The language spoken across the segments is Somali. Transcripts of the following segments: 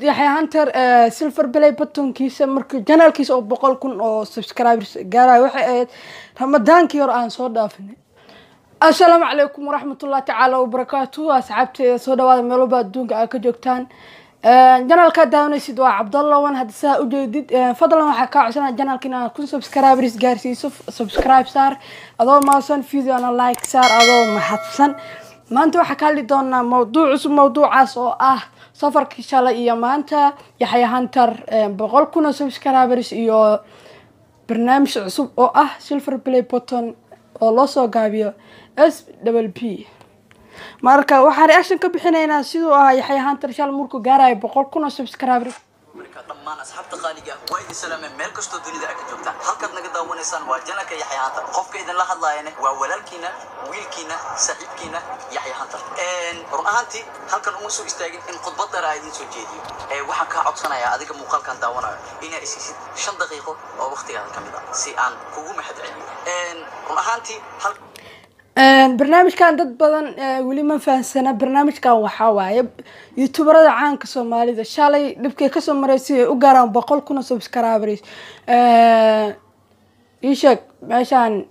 Yaxay Hunter silver play buttonkiisa markii channelkiisa oo 100,000 oo subscribers gaaray waxay ahayd Ramadaankii hore aan soo dhaafinay. Assalaamu calaykum waraxmatullaahi ta'ala wa barakaatuh asxaabtay soo dhawaada meel walba adduunka aad ka joogtaan. Channelka daawanaysid waa Cabdallah wan hadda saa u jeedid fadlan waxa ka codsanaa channelkina ku subscribers gaarsiiso subscribe saar adoo maasan video ana like saar adoo mahadsan. maanta waxa ka hadli doonaa mawduucaas oo ah safarkii shalay iyo maanta Yaxay Hunter 100,000 subscribers iyo barnaamij cusub oo ah silver play button oo loo soo gaabiyo SWP marka waxa reaction ka bixinaynaa sidoo ah Yaxay Hunter shalay markuu gaaray 100,000 subscribers dhammaan asxaabta qaaliga waa idin salaamay meel kastoo dunida ka joogtaan halkaad naga daawanaysaan waa channelka Yaxay Hunter qofka idin la hadlaayana waa walaalkiina wiilkiina saaxiibkiina Yaxay Hunter run ahaantii halkan uma soo istaagin in khudbad dheer ay idin soo jeediyo waxaan ka codsanayaa adiga muuqaalkan daawanayo inaad isiisid 5 daqiiqo oo waqtigaaga kamid ah si aan kugu mahadceliyo run ahaantii barnaamijkan dad badan wali ma fahansana barnaamijkan waxa waaye youtuberada caanka Soomaalida shalay dibkay ka soo mareysay u gaaraan 100,000 subscribers isha meeshan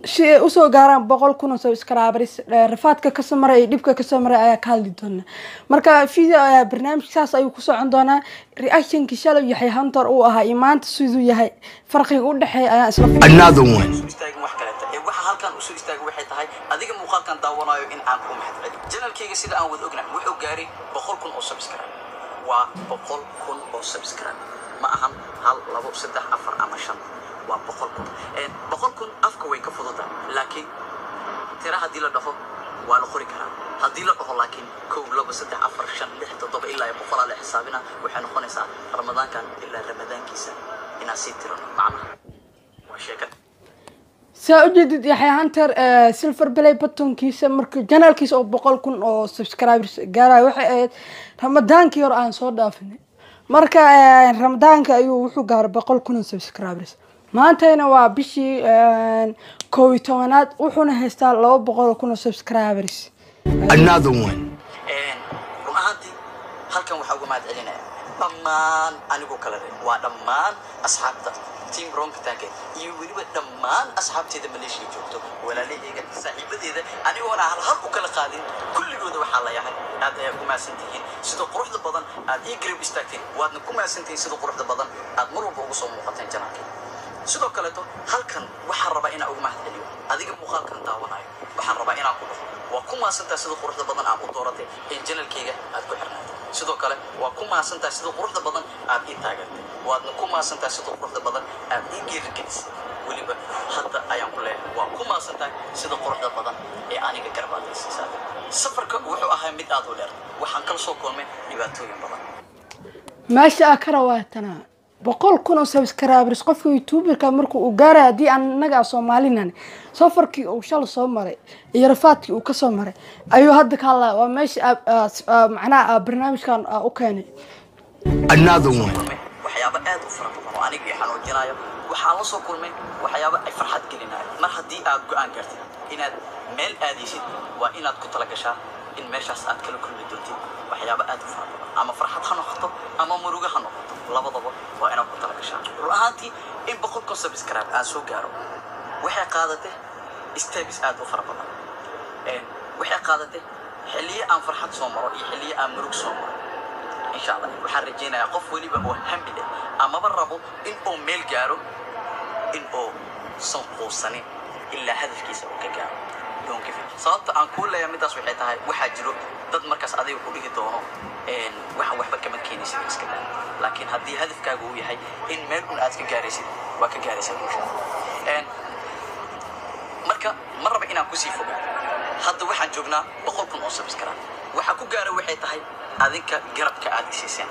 si u soo gaaraan 100,000 subscribers rafaadka ka soo maray dibka ka soo maray ayaa ka hadli doona marka video barnaamijkaas ayuu ku socon doonaa reactionki shalay Yaxay Hunter uu ahaa imaanta sidoo yahay farqiga u dhaxeeya ayaa isla another one halkan u soo istaagay waxay tahay adiga muuqaalkan daawanayo in aan ku mahadceliyo channelkayga sida aan wada ognahay wuxuu gaaray 100,000 oo subscribe waa 100,000 oo subscribe ma ahan 1 2 3 4 ama 5 waa 100,000 afka way ka fududahay laakiin tira hadii la dhaho waa la qori karaa hadii la dhaho laakiin 1 2 3 4 5 6 7 ilaa 100 la xisaabina waxay noqonaysaa ramadaankan ilaa ramadaankiisa ina si tiro macna waa sheekad سأجدد Yaxay Hunter silver play buttonkiisa markii channelkiisa oo 100,000 oo subscribers gaaray waxay ahayd Ramadaankii hore aan soo dhaafinay marka Ramadaanka ayuu wuxuu gaaray 100,000 subscribers maantayna waa bishii 11aad wuxuuna haystaa 200,000 subscribers another one run ahaantii halkan waxa uga mahadcelinayaa dhammaan anigu kala waa dhammaan asxaabta team wrong tank iyo waliba dhammaan asxaabteeda Malaysia joogto walaalahayga saaxiibadeeda anigoona hal u kala qaadin kulligooda waxa la yahay aad ay ku maasantihiin sida quruxda badan aad ii grab istaagteen waadna ku maasantihiin sida quruxda badan aad mar walba ugu soo muuqateen channelka sidoo kale to halkan waxa raba in aan ugu mahadceliyo adiga muuqaalkan daawanayo waxaan rabaa in aan ku dhaho waa ku maasantaa sida quruxda badan aad u dooratay in channelkayga aad ku xirnaatay sidoo kale waa ku maasantaa sida quruxda badan aad ii taageertay waadna ku maasantaa sida quruxda badan aad ii geerigelisay waliba hadda ayaan ku leeyahay waa ku maasantaa sida quruxda badan ee aniga garbaadaysiisa safarka wuxuu ahaa mid aad u dheer waxaan kala soo kulmay dhibaatooyin badan maasha ka rawaatana 100,000 subscribers qofka youtuberka markuu u gaaray hadii anaga Soomaalinan safarkii uu shal soo maray iyo rafaadkii uu ka soo maray ayuu hadda ka hadlaa waa meesha macnaha barnaamijkan u keenay another one waxyaabo aad u fara badan oo aniga xanuujinayo waxaan la soo kulmay waxyaabo ay farxad gelinayo mar hadii aad go'aan gaartay inaad meel aadaysid waa inaad ku tala gashaa in meeshaas aad kala kulmi doontid waxyaabo aad u fara badan ama farxad ha noqoto ama murugo ha noqoto labadaba waa inaad ku tala gashaa run ahaantii in 100,000 subscribe aan soo gaaro waxay qaadatay steps aad u fara badan waxay qaadatay xilliye aan farxad soo maro iyo xilliye aan murug soo maro insha Allah waxaan rajaynayaa qof waliba oo hambi leh ama rabo in uu meel gaaro in uu soo quusanin ilaa hadafkiisa uu ka gaaro don't give it sababta aan ku leeyahay midaas waxay tahay waxa jiro dad markaas adiga ku dhigi doono waxa waxba kama keenaysid iska laakiin hadii hadafkaagu uu yahay in meel uu aad ka gaaraysid waa ka gaaraysid marka marba inaan ku sii fogaado hadda waxaan joognaa 100,000 oo subscribe waxa ku gaaray waxay tahay adinka garabka aad isiiseen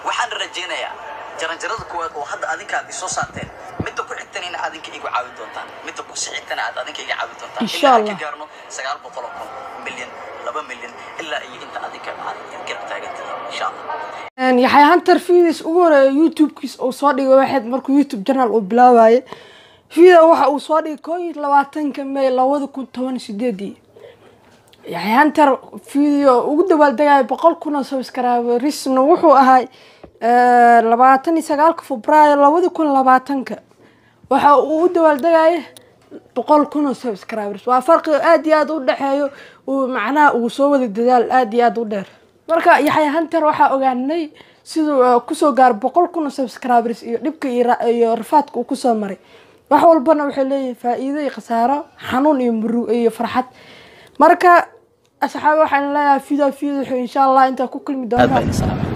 waxaan rajaynayaa jaranjarada kuwaad oo hadda adinka aad soo saarteen midda ku xigtanina adinka igu caawin doontaan midda ku sixitana aad adinka iga caawin doontaan inshallah ka gaarno 900 milyan 2 milyan ilaa iyo inta adinka aad garab taagantiin inshallah Yaxay Hunter videos ugu horeeyay YouTube-kiis oo soo dhigay waxaad markuu YouTube channel uu bilaabay video waxa uu soo dhigay 21 May 2018 Yaxya Hunter video ugu dabaaldegay 100,000 subscribersna wuxuu ahay 29 Febraayo 2020 waxa uu u dabaaldegay 100,000 subscribers waa farqi aad iyo aad u dhaxeeyo oo macnaha uu soo wada dadaal aad iyo aad u dheer marka Yaxya Hunter waxa ogaanay sidoo ku soo gaar 100,000 subscribers iyo dhibka iyo rafaadka uu ku soo maray wax walbana waxay leeyahay faa'iido iyo khasaaro xanuun iyo murug iyo farxad marka asxaab waxaan leeyahay video insha Allah inta ku kulmi doonaa